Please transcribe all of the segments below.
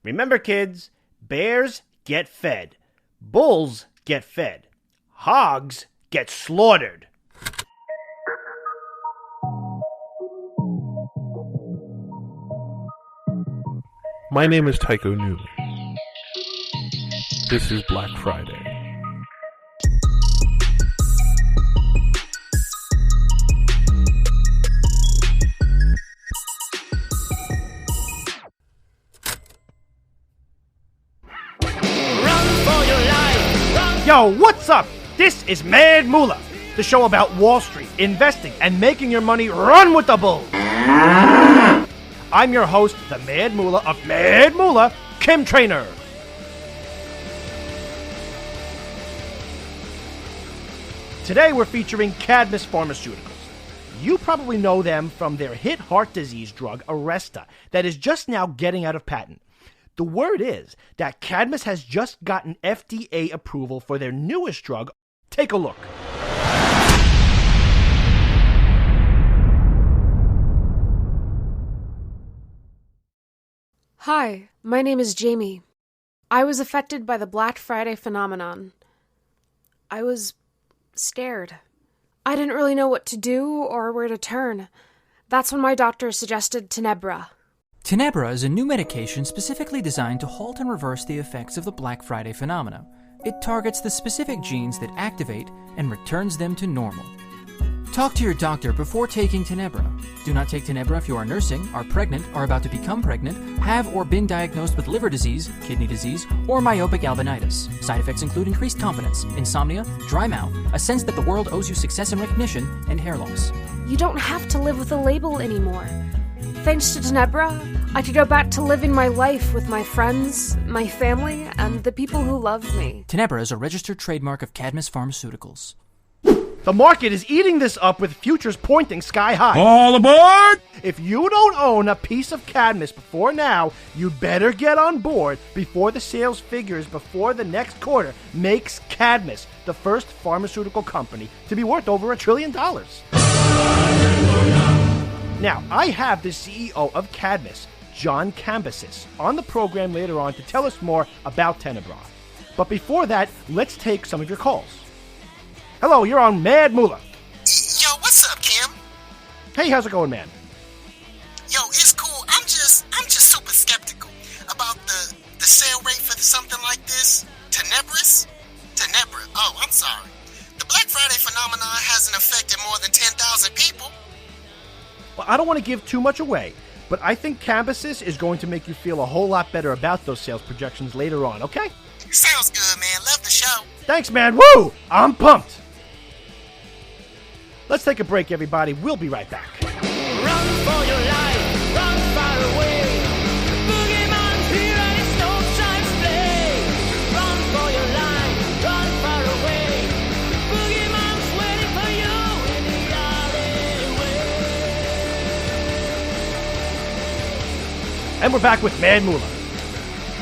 Remember, kids, bears get fed. Bulls get fed. Hogs get slaughtered. My name is Tycho Newman. This is Black Friday. Yo, what's up? This is Mad MOOLAH, the show about Wall Street, investing, and making your money run with the bulls. I'm your host, the Mad MOOLAH of Mad MOOLAH, Kim Traynor. Today we're featuring Cambyses Pharmaceuticals. You probably know them from their hit heart disease drug, Aresta, that is just now getting out of patent. The word is that Cambyses has just gotten FDA approval for their newest drug. Take a look. Hi, my name is Jamie. I was affected by the Black Friday phenomenon. I was scared. I didn't really know what to do or where to turn. That's when my doctor suggested Tenebra. Tenebra is a new medication specifically designed to halt and reverse the effects of the Black Friday phenomena. It targets the specific genes that activate and returns them to normal. Talk to your doctor before taking Tenebra. Do not take Tenebra if you are nursing, are pregnant, are about to become pregnant, have or been diagnosed with liver disease, kidney disease, or myopic albinitis. Side effects include increased confidence, insomnia, dry mouth, a sense that the world owes you success and recognition, and hair loss. You don't have to live with a label anymore. Thanks to Tenebra, I could go back to living my life with my friends, my family, and the people who love me. Tenebra is a registered trademark of Cambyses Pharmaceuticals. The market is eating this up with futures pointing sky high. All aboard! If you don't own a piece of Cambyses before now, you better get on board before the sales figures before the next quarter makes Cambyses the first pharmaceutical company to be worth over $1 trillion. Now, I have the CEO of Cambyses, John Cambyses, on the program later on to tell us more about Tenebra. But before that, let's take some of your calls. Hello, you're on Mad MOOLAH. Yo, what's up, Kim? Hey, how's it going, man? Yo, it's cool. I'm just super skeptical about the sale rate for something like this. Tenebra. Oh, I'm sorry. The Black Friday phenomenon hasn't affected more than 10,000 people. Well, I don't want to give too much away, but I think Cambyses is going to make you feel a whole lot better about those sales projections later on, okay? Sounds good, man. Love the show. Thanks, man. Woo! I'm pumped. Let's take a break, everybody. We'll be right back. Run for your life, run far away. Boogeyman's here and it's no child's play. Run for your life, run far away. Boogeyman's waiting for you in the alleyway. And we're back with Mad MOOLAH.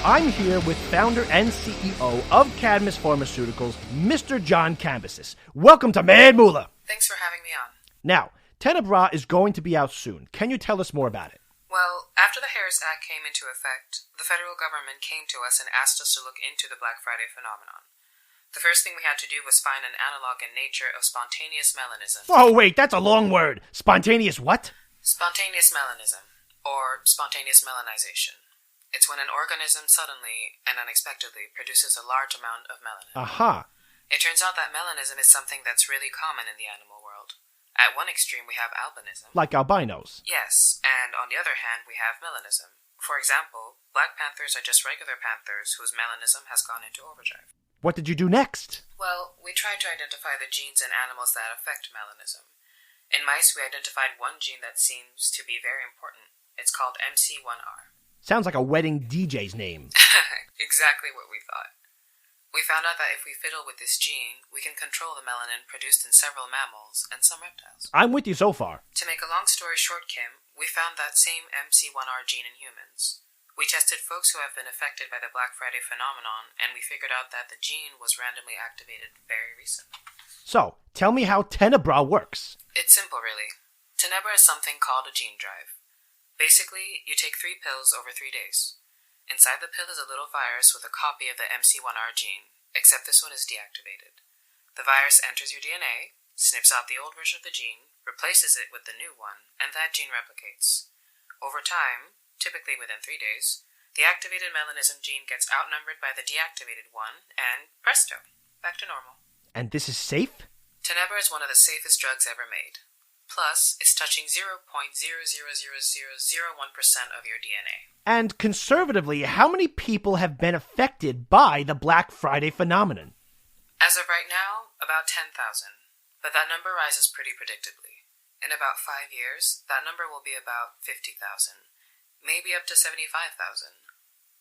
I'm here with founder and CEO of Cambyses Pharmaceuticals, Mr. John Cambyses. Welcome to Mad MOOLAH. Thanks for having me on. Now, Tenebra is going to be out soon. Can you tell us more about it? Well, after the Harris Act came into effect, the federal government came to us and asked us to look into the Black Friday phenomenon. The first thing we had to do was find an analog in nature of spontaneous melanism. Oh, wait, that's a long word. Spontaneous what? Spontaneous melanism, or spontaneous melanization. It's when an organism suddenly and unexpectedly produces a large amount of melanin. Aha. It turns out that melanism is something that's really common in the animal world. At one extreme, we have albinism. Like albinos. Yes, and on the other hand, we have melanism. For example, black panthers are just regular panthers whose melanism has gone into overdrive. What did you do next? Well, we tried to identify the genes in animals that affect melanism. In mice, we identified one gene that seems to be very important. It's called MC1R. Sounds like a wedding DJ's name. Exactly what we thought. We found out that if we fiddle with this gene, we can control the melanin produced in several mammals and some reptiles. I'm with you so far. To make a long story short, Kim, we found that same MC1R gene in humans. We tested folks who have been affected by the Black Friday phenomenon, and we figured out that the gene was randomly activated very recently. So, tell me how Tenebra works. It's simple, really. Tenebra is something called a gene drive. Basically, you take 3 pills over 3 days. Inside the pill is a little virus with a copy of the MC1R gene, except this one is deactivated. The virus enters your DNA, snips out the old version of the gene, replaces it with the new one, and that gene replicates. Over time, typically within 3 days, the activated melanism gene gets outnumbered by the deactivated one, and presto, back to normal. And this is safe? Tenebra is one of the safest drugs ever made. Plus, it's touching 0.0000001% of your DNA. And conservatively, how many people have been affected by the Black Friday phenomenon? As of right now, about 10,000. But that number rises pretty predictably. In about 5 years, that number will be about 50,000. Maybe up to 75,000.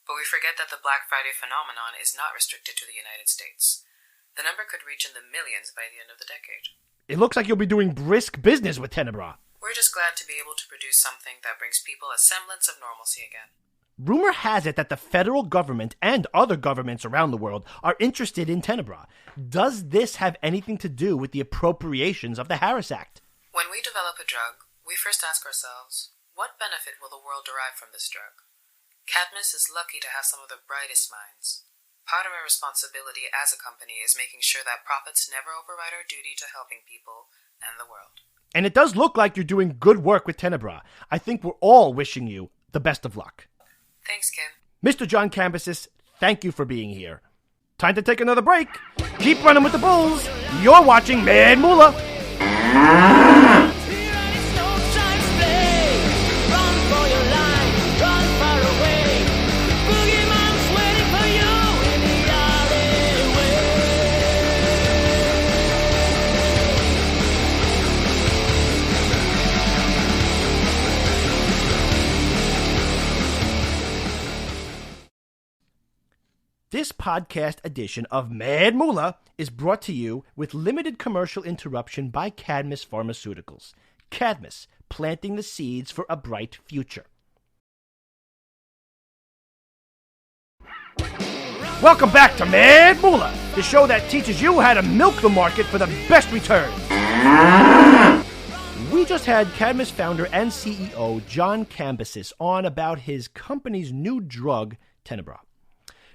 But we forget that the Black Friday phenomenon is not restricted to the United States. The number could reach in the millions by the end of the decade. It looks like you'll be doing brisk business with Tenebra. We're just glad to be able to produce something that brings people a semblance of normalcy again. Rumor has it that the federal government and other governments around the world are interested in Tenebra. Does this have anything to do with the appropriations of the Harris Act? When we develop a drug, we first ask ourselves, what benefit will the world derive from this drug? Cadmus is lucky to have some of the brightest minds. Part of our responsibility as a company is making sure that profits never override our duty to helping people and the world. And it does look like you're doing good work with Tenebra. I think we're all wishing you the best of luck. Thanks, Kim. Mr. John Cambyses, thank you for being here. Time to take another break. Keep running with the bulls. You're watching Mad MOOLAH. This podcast edition of Mad MOOLAH is brought to you with limited commercial interruption by Cadmus Pharmaceuticals. Cadmus, planting the seeds for a bright future. Welcome back to Mad MOOLAH, the show that teaches you how to milk the market for the best returns. We just had Cadmus founder and CEO John Cambyses on about his company's new drug, Tenebra.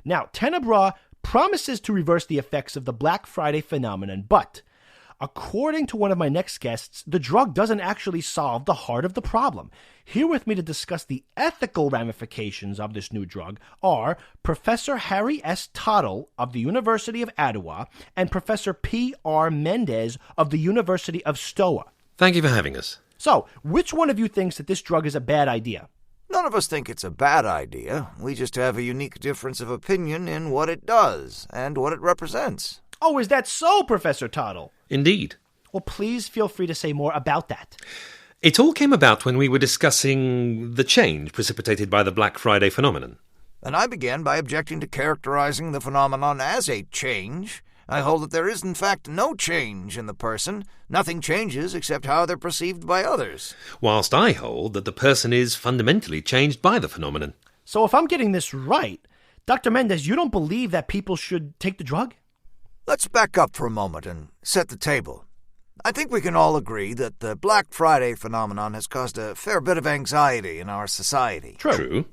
Now, Tenebra promises to reverse the effects of the Black Friday phenomenon, but according to one of my next guests, the drug doesn't actually solve the heart of the problem. Here with me to discuss the ethical ramifications of this new drug are Professor Harry S. Tottel of the University of Ottawa and Professor P.R. Mendes of the University of Stoa. Thank you for having us. So, which one of you thinks that this drug is a bad idea? None of us think it's a bad idea. We just have a unique difference of opinion in what it does and what it represents. Oh, is that so, Professor Tottel? Indeed. Well, please feel free to say more about that. It all came about when we were discussing the change precipitated by the Black Friday phenomenon. And I began by objecting to characterizing the phenomenon as a change. I hold that there is, in fact, no change in the person. Nothing changes except how they're perceived by others. Whilst I hold that the person is fundamentally changed by the phenomenon. So if I'm getting this right, Dr. Mendes, you don't believe that people should take the drug? Let's back up for a moment and set the table. I think we can all agree that the Black Friday phenomenon has caused a fair bit of anxiety in our society. True.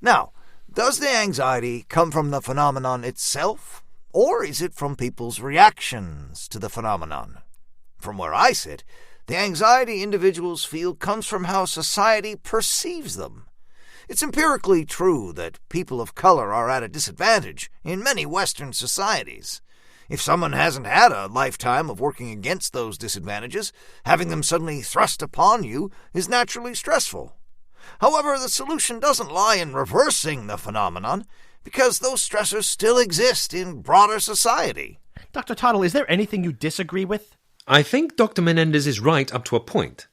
Now, does the anxiety come from the phenomenon itself? Or is it from people's reactions to the phenomenon? From where I sit, the anxiety individuals feel comes from how society perceives them. It's empirically true that people of color are at a disadvantage in many Western societies. If someone hasn't had a lifetime of working against those disadvantages, having them suddenly thrust upon you is naturally stressful. However, the solution doesn't lie in reversing the phenomenon, because those stressors still exist in broader society. Dr. Tottel, is there anything you disagree with? I think Dr. Menendez is right up to a point.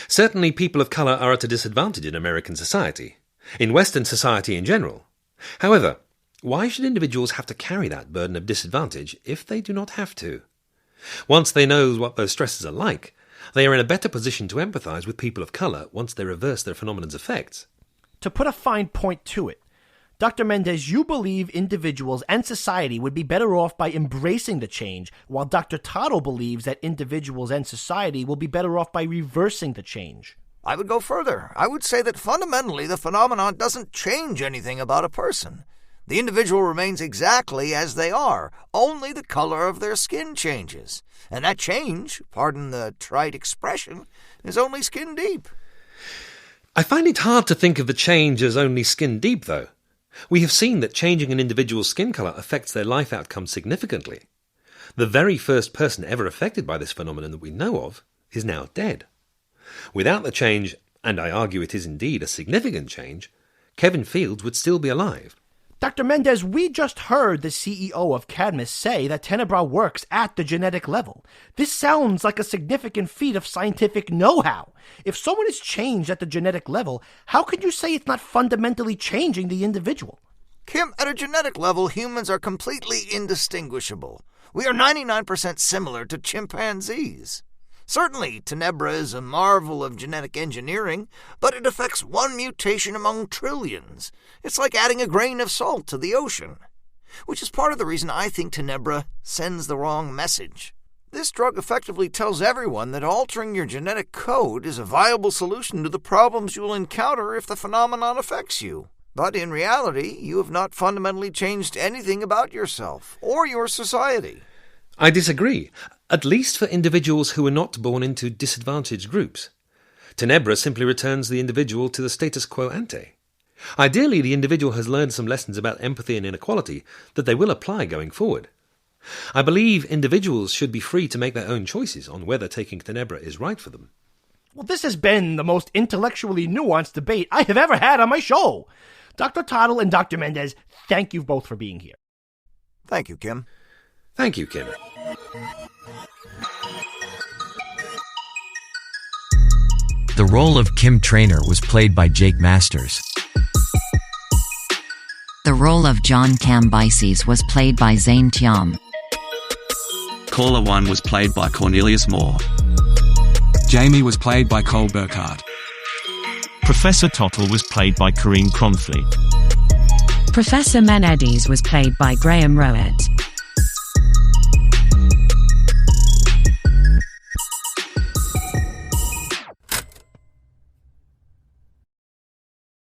Certainly people of colour are at a disadvantage in American society, in Western society in general. However, why should individuals have to carry that burden of disadvantage if they do not have to? Once they know what those stresses are like, they are in a better position to empathise with people of colour once they reverse their phenomenon's effects. To put a fine point to it, Dr. Mendes, you believe individuals and society would be better off by embracing the change, while Dr. Tottel believes that individuals and society will be better off by reversing the change. I would go further. I would say that fundamentally the phenomenon doesn't change anything about a person. The individual remains exactly as they are, only the color of their skin changes. And that change, pardon the trite expression, is only skin deep. I find it hard to think of the change as only skin deep, though. We have seen that changing an individual's skin colour affects their life outcome significantly. The very first person ever affected by this phenomenon that we know of is now dead. Without the change, and I argue it is indeed a significant change, Kevin Fields would still be alive. Dr. Mendes, we just heard the CEO of Cadmus say that Tenebra works at the genetic level. This sounds like a significant feat of scientific know-how. If someone is changed at the genetic level, how can you say it's not fundamentally changing the individual? Kim, at a genetic level, humans are completely indistinguishable. We are 99% similar to chimpanzees. Certainly, Tenebra is a marvel of genetic engineering, but it affects one mutation among trillions. It's like adding a grain of salt to the ocean, which is part of the reason I think Tenebra sends the wrong message. This drug effectively tells everyone that altering your genetic code is a viable solution to the problems you'll encounter if the phenomenon affects you. But in reality, you have not fundamentally changed anything about yourself or your society. I disagree, at least for individuals who are not born into disadvantaged groups. Tenebra simply returns the individual to the status quo ante. Ideally, the individual has learned some lessons about empathy and inequality that they will apply going forward. I believe individuals should be free to make their own choices on whether taking Tenebra is right for them. Well, this has been the most intellectually nuanced debate I have ever had on my show. Dr. Tottel and Dr. Mendes, thank you both for being here. Thank you, Kim. Thank you, Kim. The role of Kim Traynor was played by Jake Masters. The role of John Cambyses was played by Zayn Thiam. Caller 1 was played by Cornelius Mohr. Jamie was played by Cole Burkhardt. Professor Tottel was played by Karim Kronfli. Professor Mendes was played by Graham Rowat.